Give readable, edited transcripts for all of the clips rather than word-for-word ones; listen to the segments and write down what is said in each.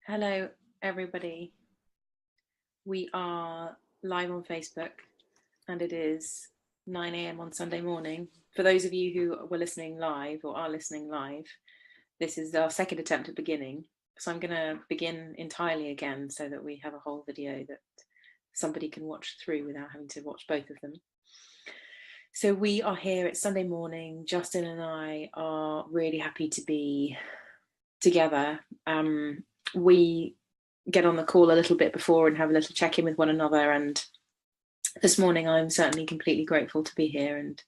Hello, everybody. We are live on Facebook and it is 9 a.m. on Sunday morning. For those of you who were listening live or are listening live, this is our second attempt at beginning. So I'm going to begin entirely again so that we have a whole video that somebody can watch through without having to watch both of them. So we are here, it's Sunday morning. Justin and I are really happy to be together. We get on the call a little bit before and have a little check-in with one another, and this morning I'm certainly completely grateful to be here and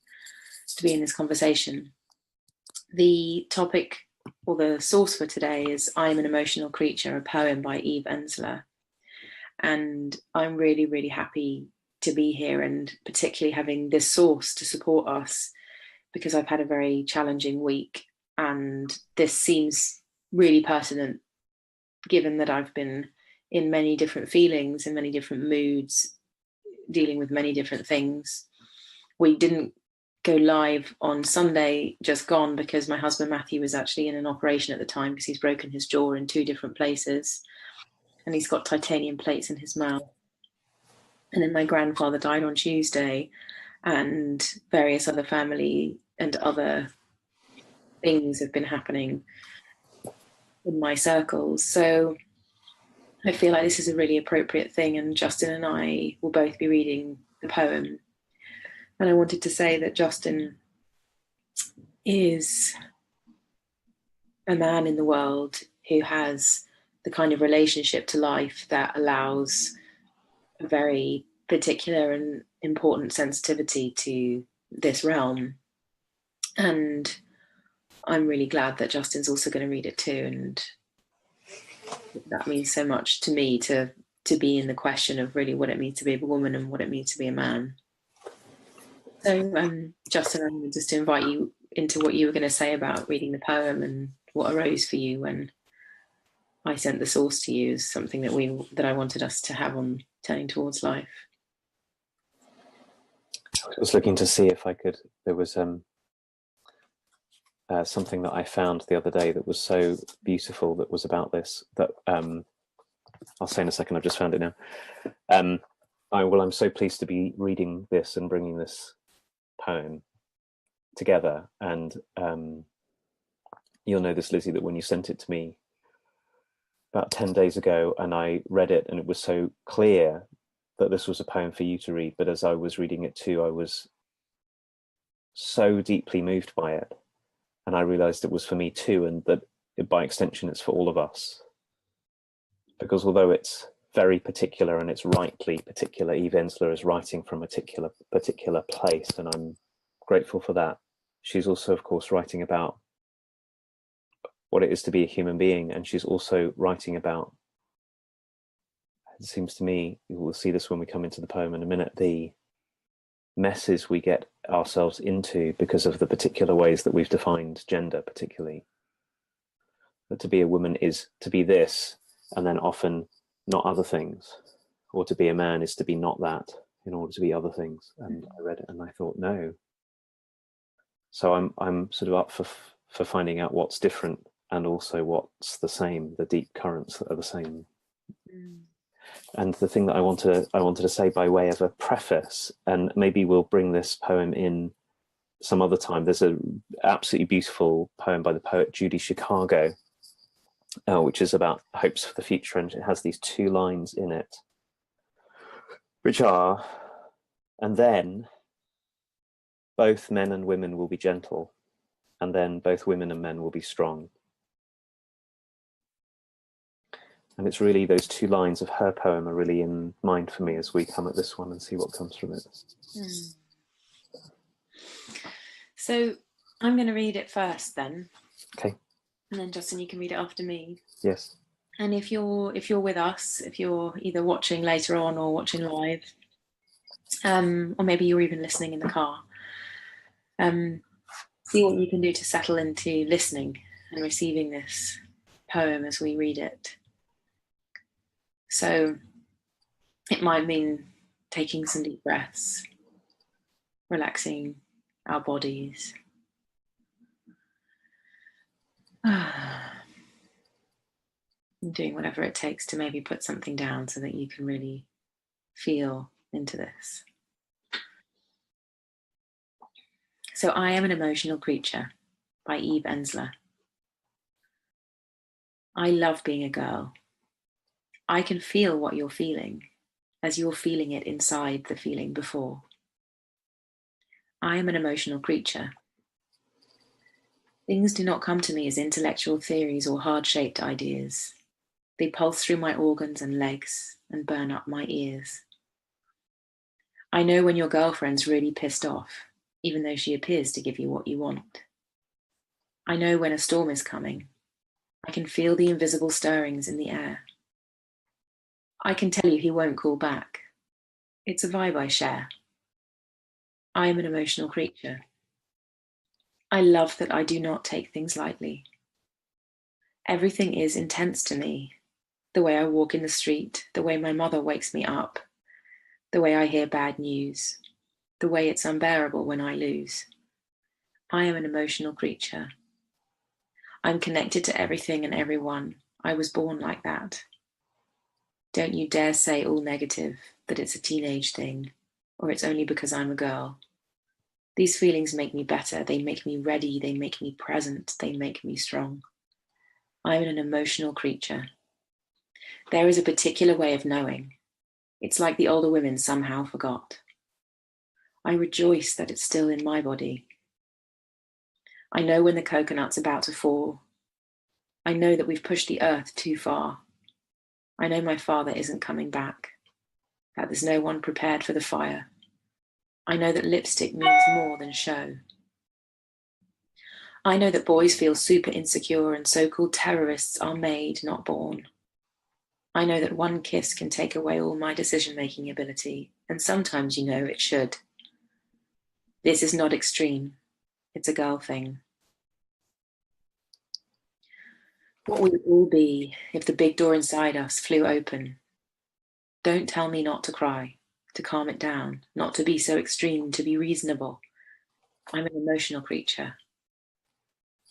to be in this conversation. The topic or the source for today is I'm an Emotional Creature, a poem by Eve Ensler, and I'm really, really happy to be here, and particularly having this source to support us because I've had a very challenging week, and this seems really pertinent given that I've been in many different feelings, in many different moods, dealing with many different things. We didn't go live on Sunday just gone because my husband Matthew was actually in an operation at the time because he's broken his jaw in 2 different places and he's got titanium plates in his mouth. And then my grandfather died on Tuesday, and various other family and other things have been happening in my circles. So I feel like this is a really appropriate thing, and Justin and I will both be reading the poem. And I wanted to say that Justin is a man in the world who has the kind of relationship to life that allows a very particular and important sensitivity to this realm. And I'm really glad that Justin's also going to read it too, and that means so much to me to be in the question of really what it means to be a woman and what it means to be a man. So Justin, I'm going just to invite you into what you were going to say about reading the poem and what arose for you when I sent the source to you as something that I wanted us to have on Turning Towards Life. I was looking to see if I could, there was something that I found the other day that was so beautiful that was about this, that I'll say in a second, I've just found it now. I'm so pleased to be reading this and bringing this poem together. And you'll know this, Lizzie, that when you sent it to me about 10 days ago and I read it, and it was so clear that this was a poem for you to read, but as I was reading it too, I was so deeply moved by it. And I realized it was for me too, and that by extension, it's for all of us. Because although it's very particular and it's rightly particular, Eve Ensler is writing from a particular place, and I'm grateful for that. She's also, of course, writing about what it is to be a human being, and she's also writing about, it seems to me, we'll see this when we come into the poem in a minute, the messes we get ourselves into because of the particular ways that we've defined gender, particularly. That to be a woman is to be this, and then often not other things. Or to be a man is to be not that in order to be other things. And I read it and I thought, no. So I'm sort of up for finding out what's different and also what's the same, the deep currents that are the same. And the thing that I wanted to say by way of a preface, and maybe we'll bring this poem in some other time. There's an absolutely beautiful poem by the poet Judy Chicago, which is about hopes for the future, and it has these 2 lines in it, which are, and then both men and women will be gentle, and then both women and men will be strong. And it's really those 2 lines of her poem are really in mind for me as we come at this one and see what comes from it. So I'm going to read it first then. Okay. And then Justin, you can read it after me. Yes. And if you're with us, if you're either watching later on or watching live, or maybe you're even listening in the car, see what you can do to settle into listening and receiving this poem as we read it. So it might mean taking some deep breaths, relaxing our bodies. And doing whatever it takes to maybe put something down so that you can really feel into this. So I Am an Emotional Creature by Eve Ensler. I love being a girl. I can feel what you're feeling as you're feeling it inside the feeling before. I am an emotional creature. Things do not come to me as intellectual theories or hard-shaped ideas. They pulse through my organs and legs and burn up my ears. I know when your girlfriend's really pissed off, even though she appears to give you what you want. I know when a storm is coming. I can feel the invisible stirrings in the air. I can tell you he won't call back. It's a vibe I share. I am an emotional creature. I love that I do not take things lightly. Everything is intense to me. The way I walk in the street, the way my mother wakes me up, the way I hear bad news, the way it's unbearable when I lose. I am an emotional creature. I'm connected to everything and everyone. I was born like that. Don't you dare say all negative, that it's a teenage thing, or it's only because I'm a girl. These feelings make me better. They make me ready. They make me present. They make me strong. I'm an emotional creature. There is a particular way of knowing. It's like the older women somehow forgot. I rejoice that it's still in my body. I know when the coconut's about to fall. I know that we've pushed the earth too far. I know my father isn't coming back, that there's no one prepared for the fire. I know that lipstick means more than show. I know that boys feel super insecure and so-called terrorists are made, not born. I know that one kiss can take away all my decision-making ability, and sometimes, you know, it should. This is not extreme. It's a girl thing. What would it all be if the big door inside us flew open? Don't tell me not to cry, to calm it down, not to be so extreme, to be reasonable. I'm an emotional creature.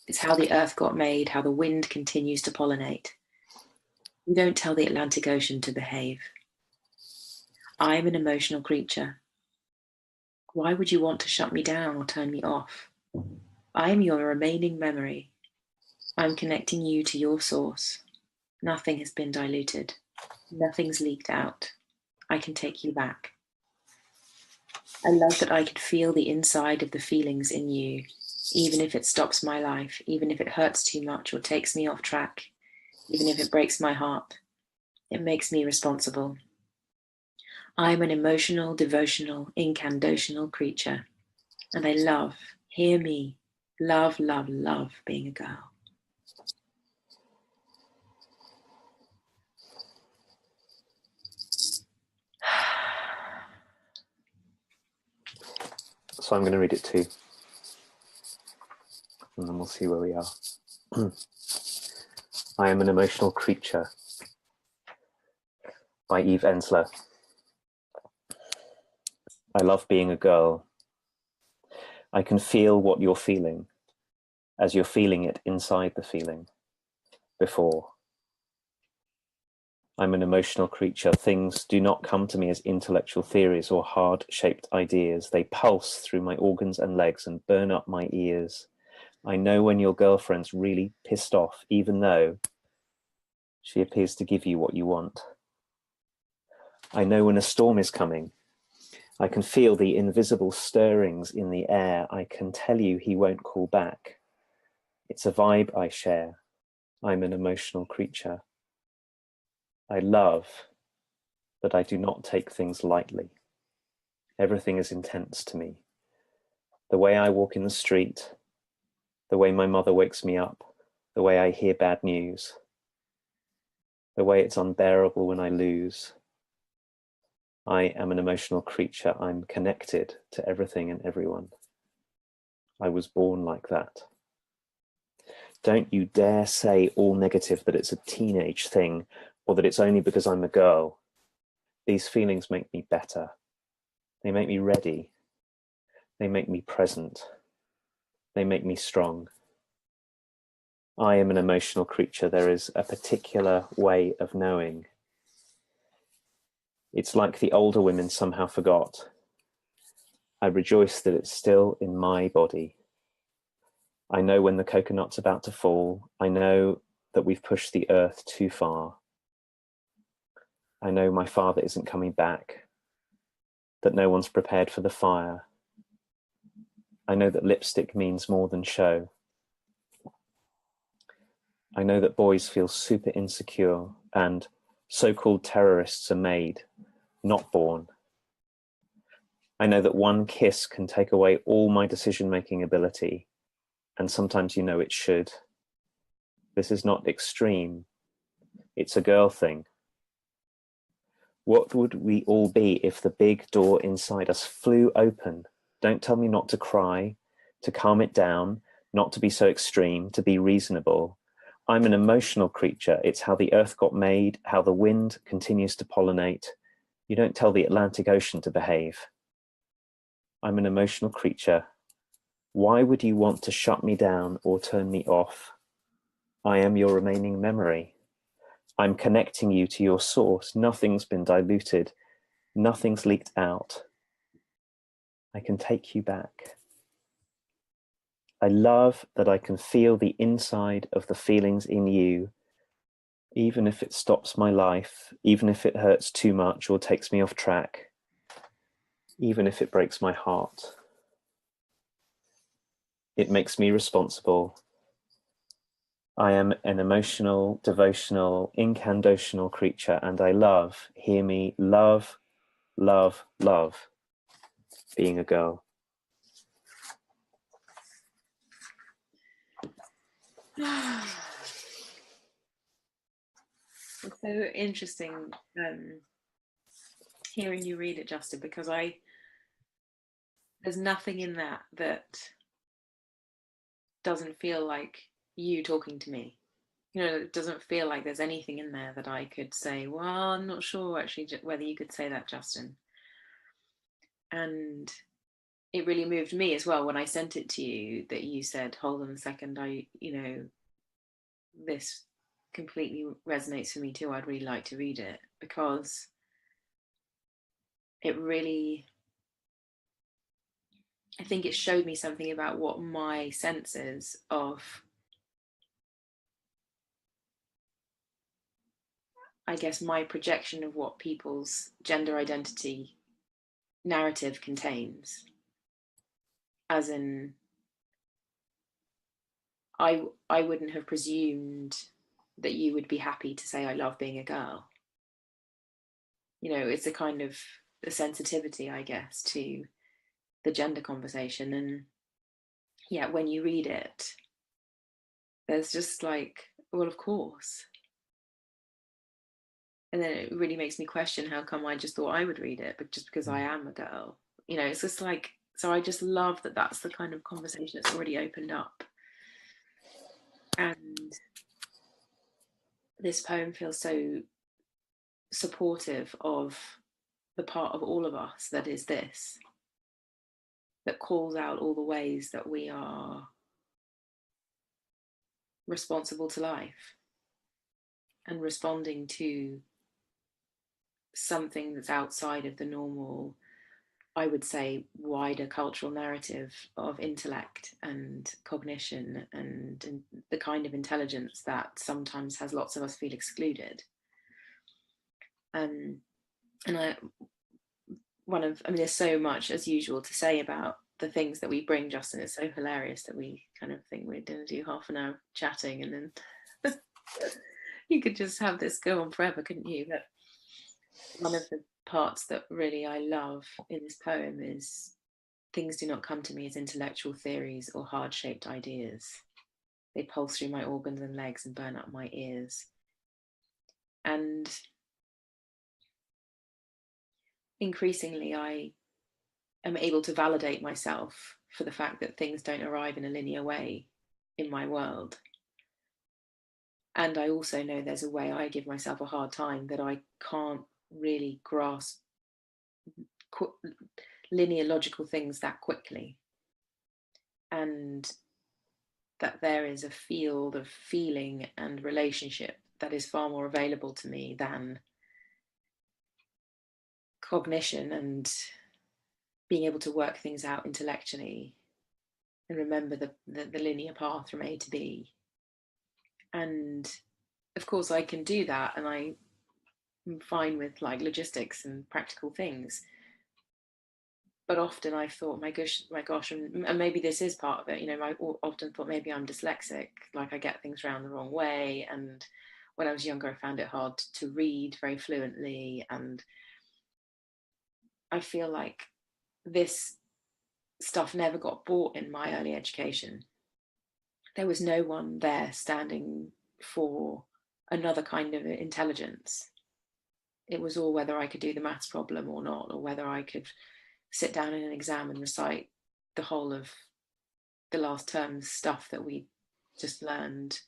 It's how the earth got made, how the wind continues to pollinate. You don't tell the Atlantic Ocean to behave. I'm an emotional creature. Why would you want to shut me down or turn me off? I'm your remaining memory. I'm connecting you to your source. Nothing has been diluted. Nothing's leaked out. I can take you back. I love that I could feel the inside of the feelings in you, even if it stops my life, even if it hurts too much or takes me off track, even if it breaks my heart. It makes me responsible. I'm an emotional, devotional, incantational creature, and I love, hear me, love, love, love being a girl. So I'm going to read it too, and then we'll see where we are. I Am an Emotional Creature by Eve Ensler. I love being a girl. I can feel what you're feeling as you're feeling it inside the feeling before. I'm an emotional creature. Things do not come to me as intellectual theories or hard-shaped ideas. They pulse through my organs and legs and burn up my ears. I know when your girlfriend's really pissed off, even though she appears to give you what you want. I know when a storm is coming. I can feel the invisible stirrings in the air. I can tell you he won't call back. It's a vibe I share. I'm an emotional creature. I love that I do not take things lightly. Everything is intense to me. The way I walk in the street, the way my mother wakes me up, the way I hear bad news, the way it's unbearable when I lose. I am an emotional creature. I'm connected to everything and everyone. I was born like that. Don't you dare say all negative, that it's a teenage thing, or that it's only because I'm a girl. These feelings make me better. They make me ready. They make me present. They make me strong. I am an emotional creature. There is a particular way of knowing. It's like the older women somehow forgot. I rejoice that it's still in my body. I know when the coconut's about to fall. I know that we've pushed the earth too far. I know my father isn't coming back, that no one's prepared for the fire. I know that lipstick means more than show. I know that boys feel super insecure and so-called terrorists are made, not born. I know that one kiss can take away all my decision-making ability, and sometimes you know it should. This is not extreme. It's a girl thing. What would we all be if the big door inside us flew open? Don't tell me not to cry, to calm it down, not to be so extreme, to be reasonable. I'm an emotional creature. It's how the earth got made, how the wind continues to pollinate. You don't tell the Atlantic Ocean to behave. I'm an emotional creature. Why would you want to shut me down or turn me off? I am your remaining memory. I'm connecting you to your source. Nothing's been diluted. Nothing's leaked out. I can take you back. I love that I can feel the inside of the feelings in you, even if it stops my life, even if it hurts too much or takes me off track, even if it breaks my heart. It makes me responsible. I am an emotional, devotional, incantational creature, and I love, hear me, love, love, love being a girl. It's so interesting hearing you read it, Justin, because there's nothing in that doesn't feel like you talking to me. It doesn't feel like there's anything in there that I could say, well, I'm not sure actually whether you could say that, Justin. And it really moved me as well when I sent it to you, that you said, hold on a second, this completely resonates for me too. I'd really like to read it, because it really, I think it showed me something about what my senses of, I guess, my projection of what people's gender identity narrative contains. As in, I wouldn't have presumed that you would be happy to say I love being a girl. It's a kind of a sensitivity, I guess, to the gender conversation. And yeah, when you read it, there's just like, well, of course. And then it really makes me question, how come I just thought I would read it, but just because I am a girl. It's just like, so I just love that that's the kind of conversation that's already opened up. And this poem feels so supportive of the part of all of us that is this, that calls out all the ways that we are responsible to life and responding to something that's outside of the normal, I would say, wider cultural narrative of intellect and cognition and the kind of intelligence that sometimes has lots of us feel excluded. And there's so much, as usual, to say about the things that we bring, Justin. It's so hilarious that we kind of think we're going to do half an hour chatting and then you could just have this go on forever, couldn't you? But one of the parts that really I love in this poem is, things do not come to me as intellectual theories or hard-shaped ideas. They pulse through my organs and legs and burn up my ears. And increasingly, I am able to validate myself for the fact that things don't arrive in a linear way in my world. And I also know there's a way I give myself a hard time, that I can't really grasp linear logical things that quickly. And that there is a field of feeling and relationship that is far more available to me than cognition and being able to work things out intellectually and remember the linear path from A to B. And of course I can do that, and I'm fine with like logistics and practical things. But often I've thought, my gosh, and maybe this is part of it. You know, I often thought maybe I'm dyslexic, like I get things around the wrong way. And when I was younger, I found it hard to read very fluently. And I feel like this stuff never got bought in my early education. There was no one there standing for another kind of intelligence. It was all whether I could do the maths problem or not, or whether I could sit down in an exam and recite the whole of the last term's stuff that we just learned.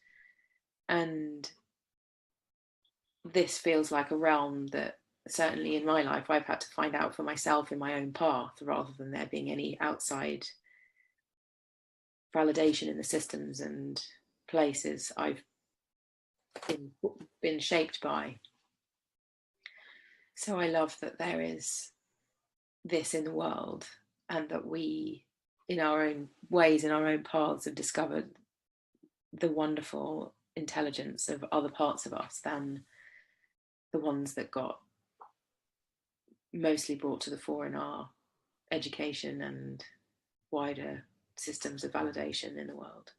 And this feels like a realm that certainly in my life I've had to find out for myself in my own path, rather than there being any outside validation in the systems and places I've been shaped by. So I love that there is this in the world, and that we, in our own ways, in our own paths, have discovered the wonderful intelligence of other parts of us than the ones that got mostly brought to the fore in our education and wider systems of validation in the world.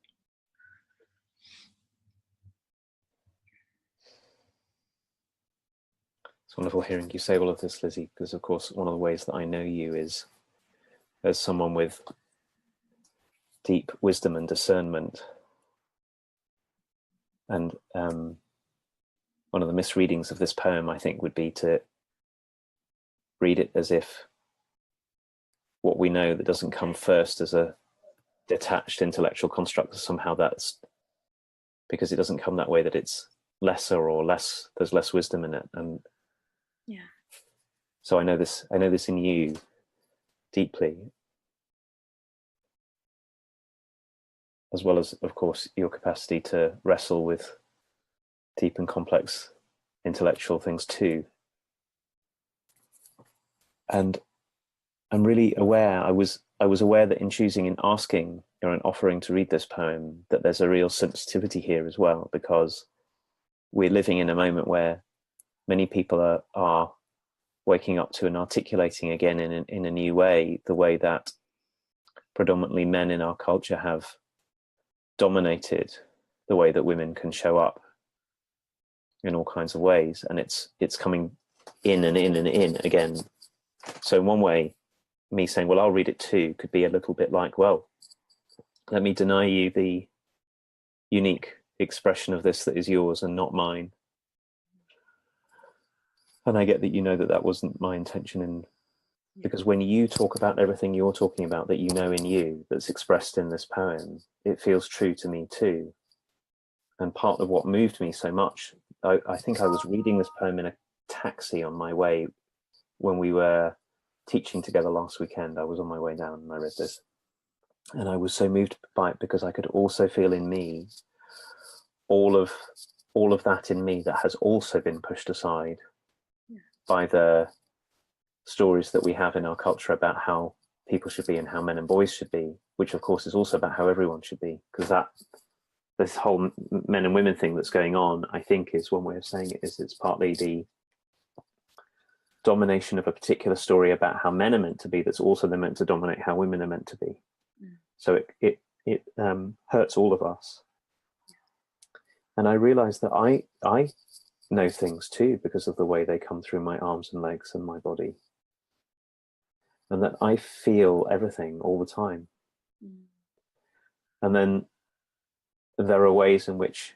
It's wonderful hearing you say all of this, Lizzie, because of course one of the ways that I know you is as someone with deep wisdom and discernment. And one of the misreadings of this poem, I think, would be to read it as if what we know that doesn't come first as a detached intellectual construct, somehow that's because it doesn't come that way, that it's lesser or less, there's less wisdom in it. And yeah, so I know this in you deeply, as well as, of course, your capacity to wrestle with deep and complex intellectual things too. And I'm really aware, I was aware that in choosing and asking or in offering to read this poem, that there's a real sensitivity here as well, because we're living in a moment where many people are waking up to and articulating again in a new way, the way that predominantly men in our culture have dominated the way that women can show up in all kinds of ways. And it's coming in and in and in again. So in one way, me saying, well, I'll read it too, could be a little bit like, well, let me deny you the unique expression of this that is yours and not mine. And I get that you know that that wasn't my intention, because when you talk about everything you're talking about that you know in you, that's expressed in this poem, it feels true to me too. And part of what moved me so much, I think I was reading this poem in a taxi on my way when we were teaching together last weekend. I was on my way down and I read this, and I was so moved by it because I could also feel in me all of that in me that has also been pushed aside by the stories that we have in our culture about how people should be and how men and boys should be, which of course is also about how everyone should be, because this whole men and women thing that's going on, I think, is one way of saying it, is it's partly the domination of a particular story about how men are meant to be that's also then meant to dominate how women are meant to be. So it hurts all of us. And I realized that I know things too because of the way they come through my arms and legs and my body, and that I feel everything all the time. And then there are ways in which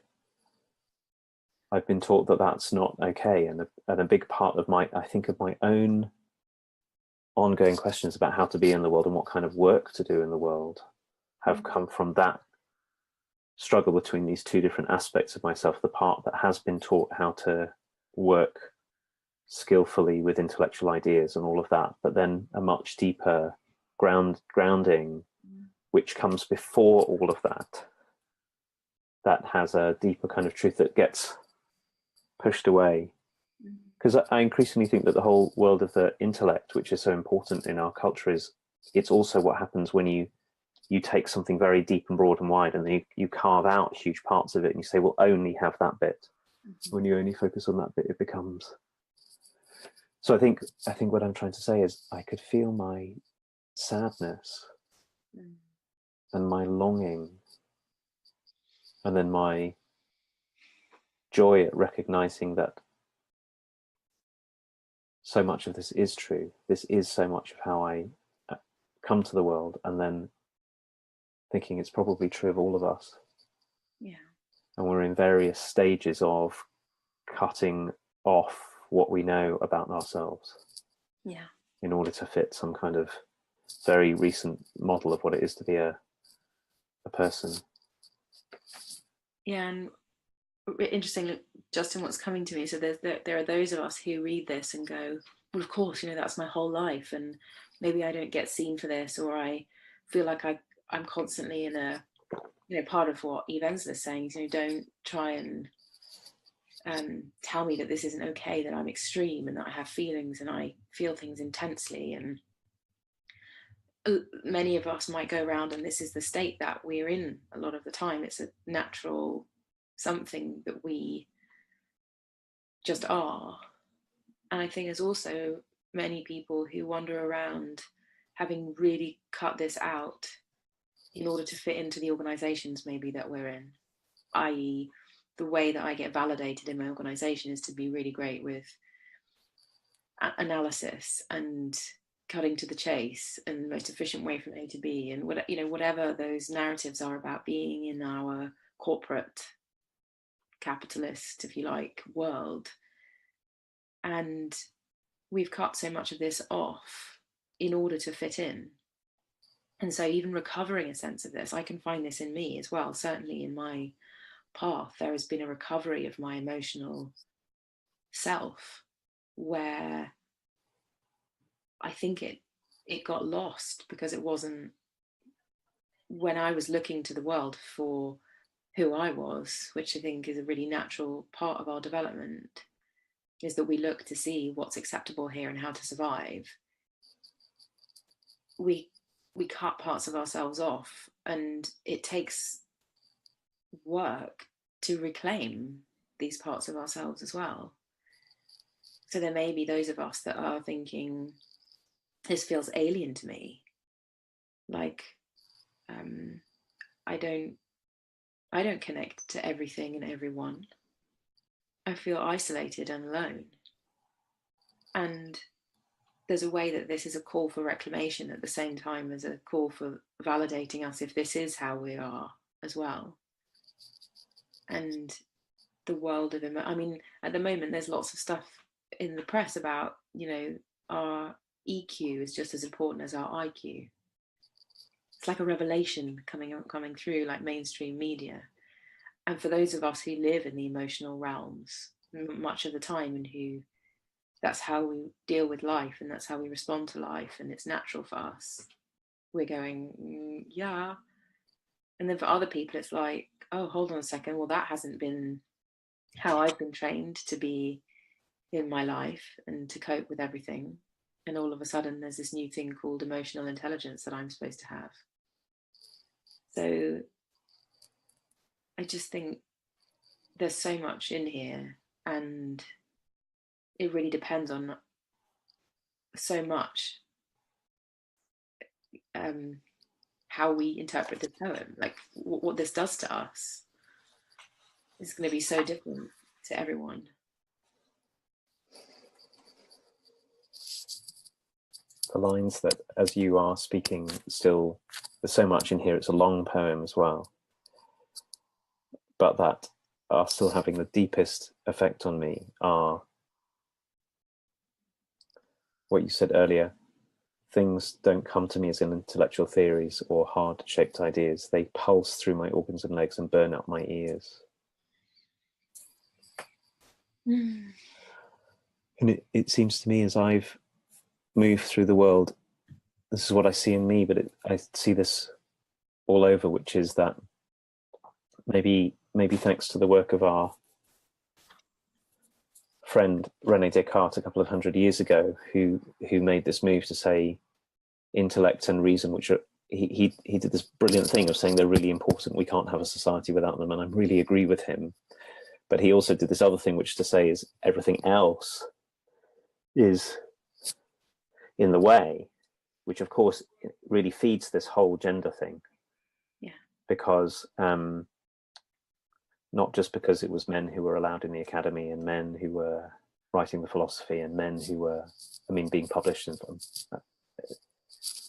I've been taught that that's not okay, and a big part of my own ongoing questions about how to be in the world and what kind of work to do in the world have come from that struggle between these two different aspects of myself, the part that has been taught how to work skillfully with intellectual ideas and all of that, but then a much deeper grounding which comes before all of that, that has a deeper kind of truth that gets pushed away. Because I increasingly think that the whole world of the intellect, which is so important in our culture, it's also what happens when you take something very deep and broad and wide, and then you carve out huge parts of it, and you say, well, only have that bit. When you only focus on that bit, it becomes. So I think what I'm trying to say is I could feel my sadness and my longing, and then my joy at recognizing that so much of this is true. This is so much of how I come to the world, and then thinking it's probably true of all of us. Yeah. And we're in various stages of cutting off what we know about ourselves. Yeah. In order to fit some kind of very recent model of what it is to be a person. Yeah, and interesting, Justin, what's coming to me. So there are those of us who read this and go, well, of course, that's my whole life, and maybe I don't get seen for this, or I feel like I'm constantly in a, part of what Eve Ensler is saying is, don't try and tell me that this isn't okay, that I'm extreme and that I have feelings and I feel things intensely. And many of us might go around, and this is the state that we're in a lot of the time. It's a natural something that we just are. And I think there's also many people who wander around having really cut this out in order to fit into the organizations maybe that we're in, i.e. the way that I get validated in my organization is to be really great with analysis and cutting to the chase and the most efficient way from A to B, and whatever those narratives are about being in our corporate capitalist, if you like, world. And we've cut so much of this off in order to fit in. And so even recovering a sense of this, I can find this in me as well. Certainly in my path, there has been a recovery of my emotional self where I think it got lost because it wasn't, when I was looking to the world for who I was, which I think is a really natural part of our development, is that we look to see what's acceptable here and how to survive. We cut parts of ourselves off, and it takes work to reclaim these parts of ourselves as well. So there may be those of us that are thinking, this feels alien to me. Like, I don't connect to everything and everyone. I feel isolated and alone. And there's a way that this is a call for reclamation at the same time as a call for validating us if this is how we are as well. And the world of I mean, at the moment there's lots of stuff in the press about, our EQ is just as important as our IQ. It's like a revelation coming through, like mainstream media. And for those of us who live in the emotional realms much of the time, and who that's how we deal with life and that's how we respond to life, and it's natural for us, we're going, yeah. And then for other people it's like, oh, hold on a second, well, that hasn't been how I've been trained to be in my life and to cope with everything. And all of a sudden there's this new thing called emotional intelligence that I'm supposed to have. So I just think there's so much in here, and it really depends on so much how we interpret the poem. Like what this does to us is going to be so different to everyone. The lines that, as you are speaking, still, there's so much in here. It's a long poem as well, but that are still having the deepest effect on me are what you said earlier. Things don't come to me as in intellectual theories or hard-shaped ideas. They pulse through my organs and legs and burn out my ears. And it seems to me, as I've moved through the world, this is what I see in me, but I see this all over, which is that maybe maybe thanks to the work of our friend René Descartes a couple of 100 years ago, who made this move to say intellect and reason, which are, he did this brilliant thing of saying they're really important, we can't have a society without them, and I really agree with him. But he also did this other thing, which to say is everything else is in the way, which of course really feeds this whole gender thing. Yeah. Because not just because it was men who were allowed in the academy and men who were writing the philosophy and men who were, being published. And of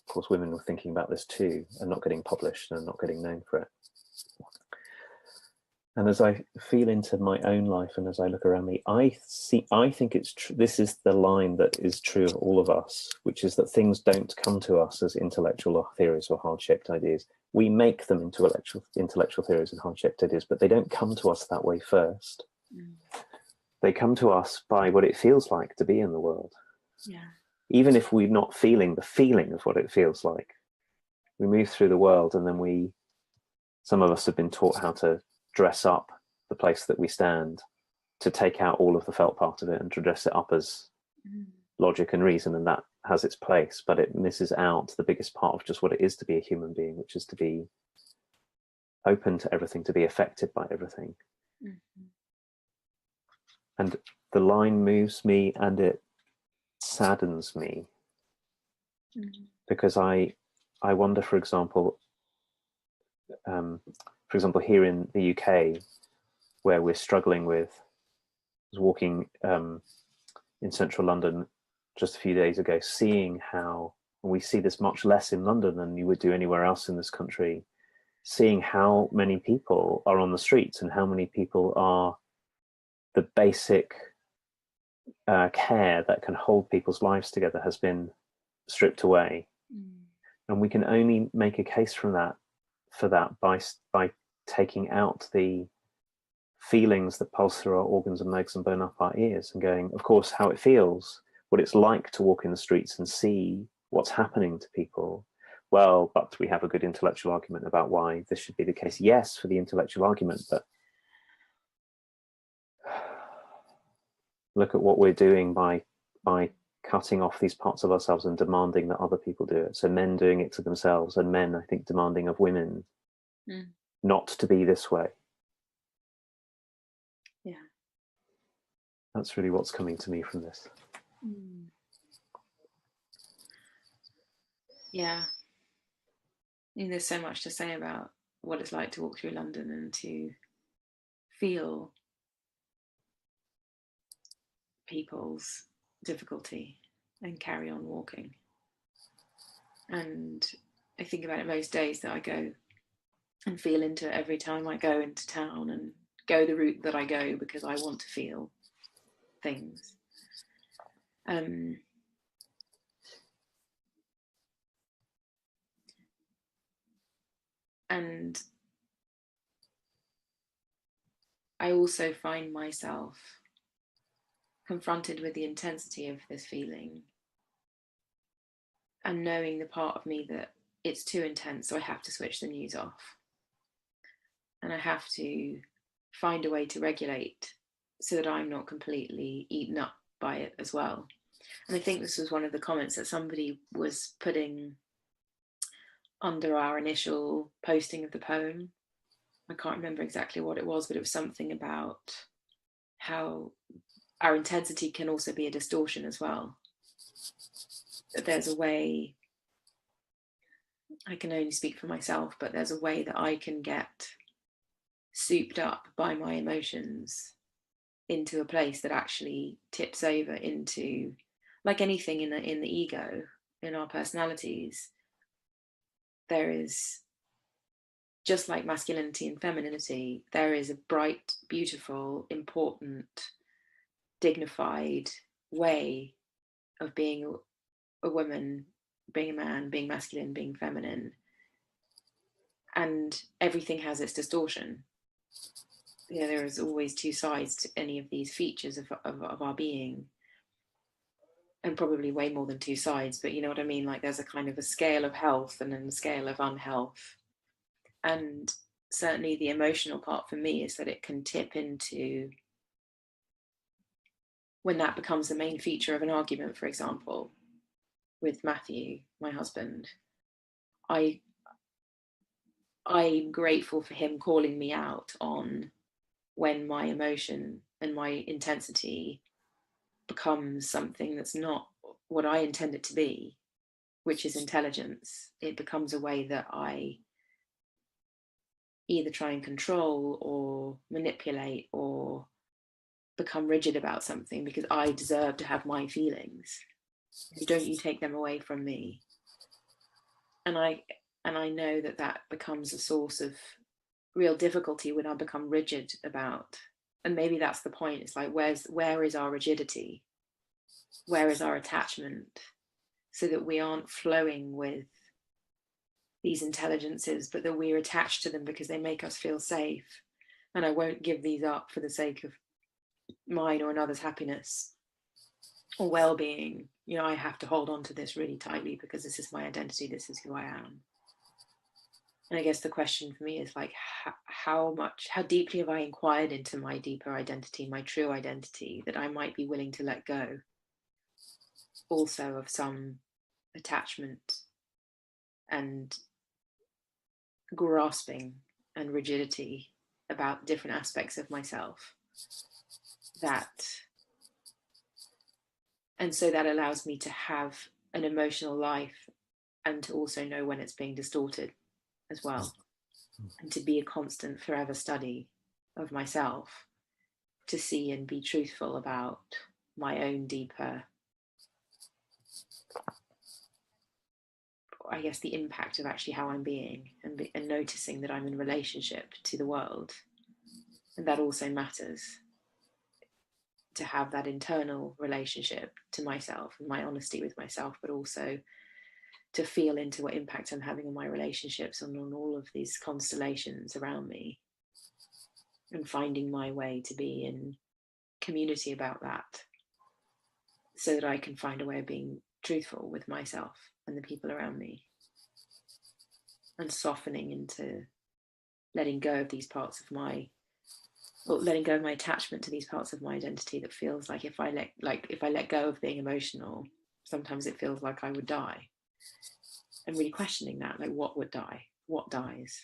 course, women were thinking about this too and not getting published and not getting known for it. And as I feel into my own life and as I look around me, I think it's true. This is the line that is true of all of us, which is that things don't come to us as intellectual theories or hard-shaped ideas. We make them into intellectual theories and hard-shaped ideas, but they don't come to us that way first. Mm. They come to us by what it feels like to be in the world. Yeah. Even if we're not feeling the feeling of what it feels like, we move through the world, and then some of us have been taught how to dress up the place that we stand, to take out all of the felt part of it and to dress it up as logic and reason, and that has its place, but it misses out the biggest part of just what it is to be a human being, which is to be open to everything, to be affected by everything. Mm-hmm. And the line moves me and it saddens me, because I wonder, for example, here in the UK, where we're struggling with, I was walking in central London just a few days ago, seeing how, and we see this much less in London than you would do anywhere else in this country, seeing how many people are on the streets and how many people are the basic care that can hold people's lives together has been stripped away. And we can only make a case for that by taking out the feelings that pulse through our organs and legs and burn up our ears, and going, of course, how it feels, what it's like to walk in the streets and see what's happening to people. Well, but we have a good intellectual argument about why this should be the case. Yes, for the intellectual argument, but look at what we're doing by cutting off these parts of ourselves and demanding that other people do it. So men doing it to themselves, and men, I think, demanding of women not to be this way. Yeah. That's really what's coming to me from this. Yeah. There's so much to say about what it's like to walk through London and to feel people's difficulty and carry on walking. And I think about it most days that I go and feel into it every time I go into town and go the route that I go, because I want to feel things. And I also find myself confronted with the intensity of this feeling and knowing the part of me that it's too intense, so I have to switch the news off. And I have to find a way to regulate so that I'm not completely eaten up by it as well. And I think this was one of the comments that somebody was putting under our initial posting of the poem. I can't remember exactly what it was, but it was something about how our intensity can also be a distortion as well. That there's a way, I can only speak for myself, but there's a way that I can get souped up by my emotions into a place that actually tips over into, like anything in the ego, in our personalities, there is, just like masculinity and femininity, there is a bright, beautiful, important, dignified way of being a woman, being a man, being masculine, being feminine. And everything has its distortion. There is always two sides to any of these features of our being. And probably way more than two sides, but you know what I mean? Like there's a kind of a scale of health and then a scale of unhealth. And certainly the emotional part for me is that it can tip into, when that becomes the main feature of an argument, for example, with Matthew, my husband, I'm grateful for him calling me out on when my emotion and my intensity becomes something that's not what I intend it to be, which is intelligence. It becomes a way that I either try and control or manipulate or become rigid about something because I deserve to have my feelings. Don't you take them away from me. And I know that that becomes a source of real difficulty when I become rigid about, and maybe that's the point. It's like, where is our rigidity? Where is our attachment? So that we aren't flowing with these intelligences, but that we're attached to them because they make us feel safe. And I won't give these up for the sake of mine or another's happiness or well-being. You know, I have to hold on to this really tightly because this is my identity, this is who I am. And I guess the question for me is like, how deeply have I inquired into my deeper identity, my true identity, that I might be willing to let go also of some attachment and grasping and rigidity about different aspects of myself. And so that allows me to have an emotional life and to also know when it's being distorted as well, and to be a constant forever study of myself, to see and be truthful about my own deeper, I guess, the impact of actually how I'm being, and noticing that I'm in relationship to the world. And that also matters, to have that internal relationship to myself and my honesty with myself, but also to feel into what impact I'm having on my relationships and on all of these constellations around me, and finding my way to be in community about that, so that I can find a way of being truthful with myself and the people around me, and softening into letting go of these parts of letting go of my attachment to these parts of my identity that feels like if I let go of being emotional, sometimes it feels like I would die. And really questioning that, like, what would die? What dies?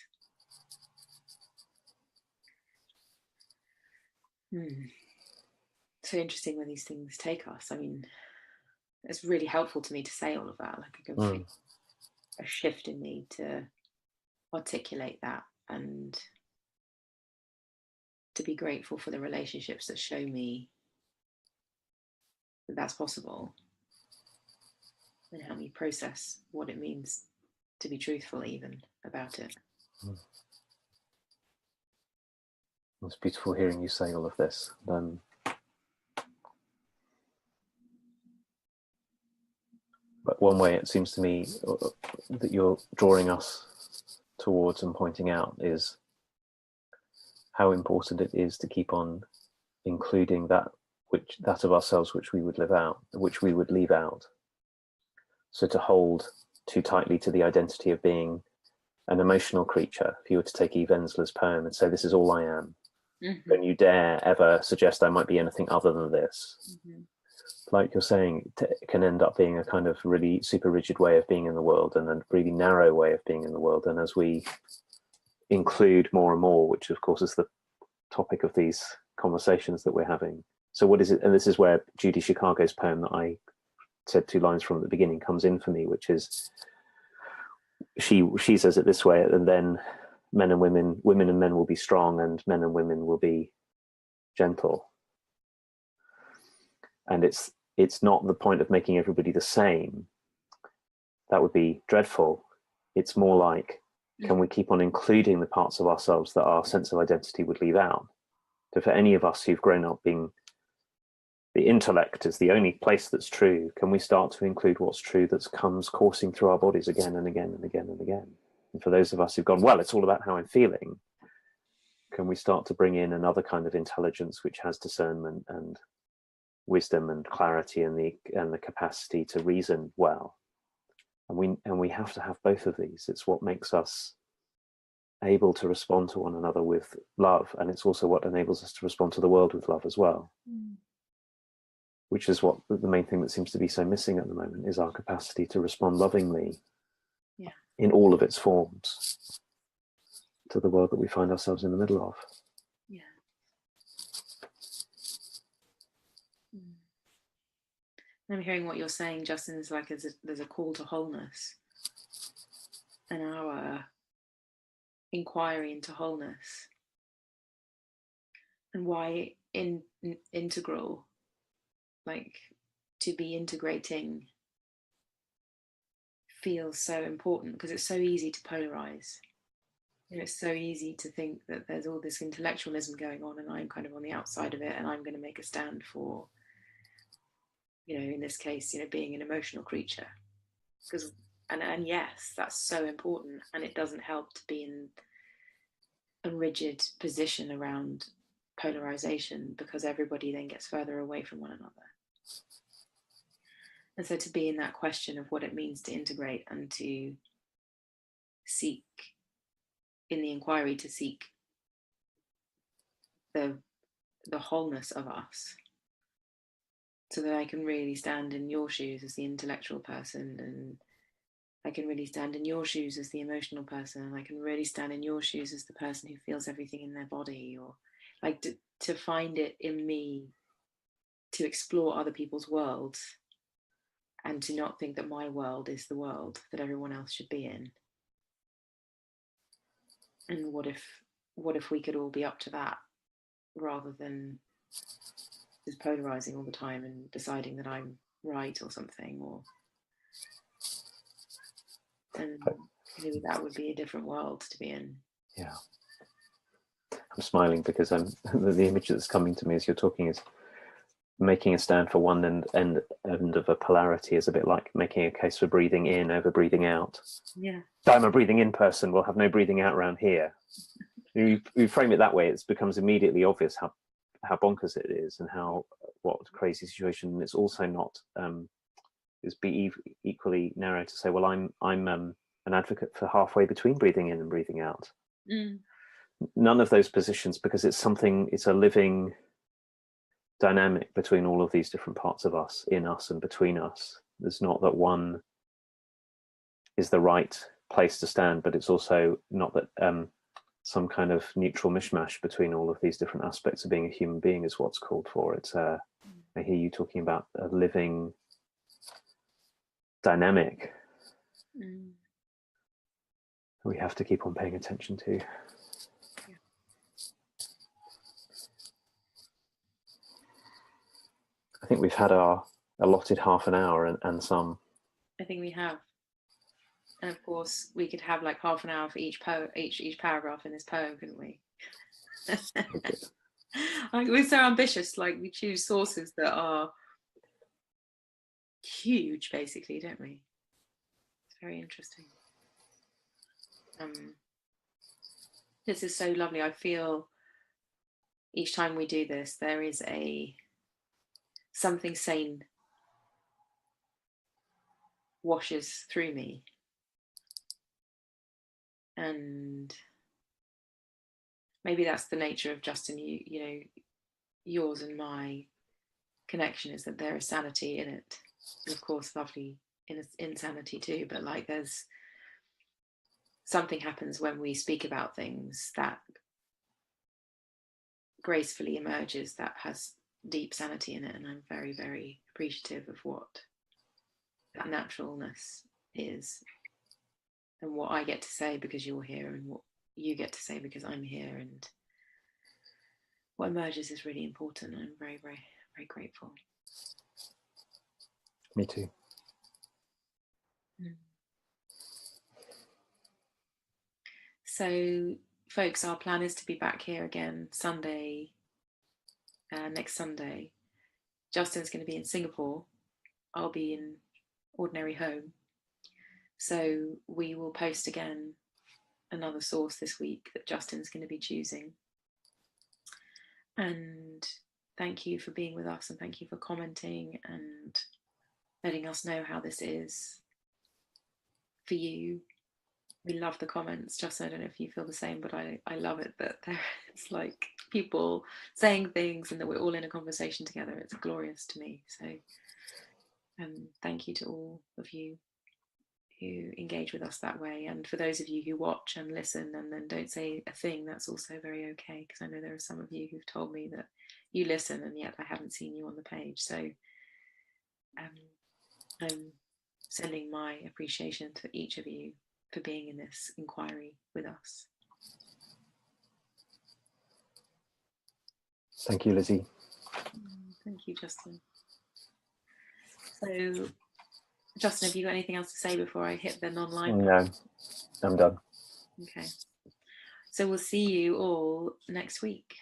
So interesting where these things take us. I mean, it's really helpful to me to say all of that. Like, I can feel a shift in me to articulate that, and to be grateful for the relationships that show me that that's possible, and help me process what it means to be truthful even about it. It's beautiful hearing you say all of this. But one way it seems to me that you're drawing us towards and pointing out is how important it is to keep on including that of ourselves which we would leave out. So to hold too tightly to the identity of being an emotional creature, if you were to take Eve Ensler's poem and say, this is all I am, don't you dare ever suggest I might be anything other than this. Like you're saying, it can end up being a kind of really super rigid way of being in the world, and a really narrow way of being in the world. And as we include more and more, which of course is the topic of these conversations that we're having. So what is it? And this is where Judy Chicago's poem that I said 2 lines from at the beginning comes in for me, which is, she says it this way: and then women and men will be strong, and men and women will be gentle. And it's not the point of making everybody the same. That would be dreadful. It's more like, can we keep on including the parts of ourselves that our sense of identity would leave out? So for any of us who've grown up being the intellect is the only place that's true, can we start to include what's true that comes coursing through our bodies again and again and again and again? And for those of us who've gone, well, it's all about how I'm feeling, can we start to bring in another kind of intelligence which has discernment and wisdom and clarity and the capacity to reason well? And we have to have both of these. It's what makes us able to respond to one another with love, and it's also what enables us to respond to the world with love as well. Which is what the main thing that seems to be so missing at the moment, is our capacity to respond lovingly in all of its forms to the world that we find ourselves in the middle of. I'm hearing what you're saying, Justin, is like there's a call to wholeness, and our inquiry into wholeness, and why integral, like to be integrating, feels so important, because it's so easy to polarize. It's so easy to think that there's all this intellectualism going on and I'm kind of on the outside of it, and I'm going to make a stand for, in this case, being an emotional creature. Because and yes, that's so important, and it doesn't help to be in a rigid position around polarization, because everybody then gets further away from one another. And so to be in that question of what it means to integrate, and to seek, in the inquiry, to seek the wholeness of us, so that I can really stand in your shoes as the intellectual person, and I can really stand in your shoes as the emotional person, and I can really stand in your shoes as the person who feels everything in their body, or like to find it in me, to explore other people's worlds, and to not think that my world is the world that everyone else should be in. And what if we could all be up to that, rather than just polarizing all the time and deciding that I'm right or something, or and maybe that would be a different world to be in. Yeah, I'm smiling because the image that's coming to me as you're talking is making a stand for one end of a polarity is a bit like making a case for breathing in over breathing out. Yeah. I'm a breathing in person, we'll have no breathing out around here. You frame it that way, it becomes immediately obvious how bonkers it is, and what a crazy situation. And it's also not equally narrow to say, well, I'm an advocate for halfway between breathing in and breathing out. None of those positions, because it's a living dynamic between all of these different parts of us, in us and between us. There's not that one is the right place to stand, but it's also not that some kind of neutral mishmash between all of these different aspects of being a human being is what's called for. It's I hear you talking about a living dynamic we have to keep on paying attention to. I think we've had our allotted half an hour and some. I think we have. And of course, we could have like half an hour for each paragraph in this poem, couldn't we? We're so ambitious. Like, we choose sources that are huge, basically, don't we? It's very interesting. This is so lovely. I feel each time we do this, there is something sane washes through me. And maybe that's the nature of Justin, yours and my connection, is that there is sanity in it. And of course, lovely insanity too, but like there's something happens when we speak about things that gracefully emerges, that has deep sanity in it. And I'm very, very appreciative of what that naturalness is, and what I get to say because you're here, and what you get to say because I'm here, and what emerges is really important. I'm very, very, very grateful. Me too. So, folks, our plan is to be back here again Sunday, next Sunday. Justin's going to be in Singapore. I'll be in ordinary home. So we will post again another source this week that Justin's going to be choosing. And thank you for being with us, and thank you for commenting and letting us know how this is for you. we love the comments. Justin, I don't know if you feel the same, but I love it that it's like people saying things and that we're all in a conversation together. It's glorious to me. So thank you to all of you who engage with us that way, and for those of you who watch and listen and then don't say a thing, that's also very okay, because I know there are some of you who've told me that you listen and yet I haven't seen you on the page. So I'm sending my appreciation to each of you for being in this inquiry with us. Thank you, Lizzie. Thank you, Justin. So, Justin, have you got anything else to say before I hit the non-live? No, I'm done. Okay. So we'll see you all next week.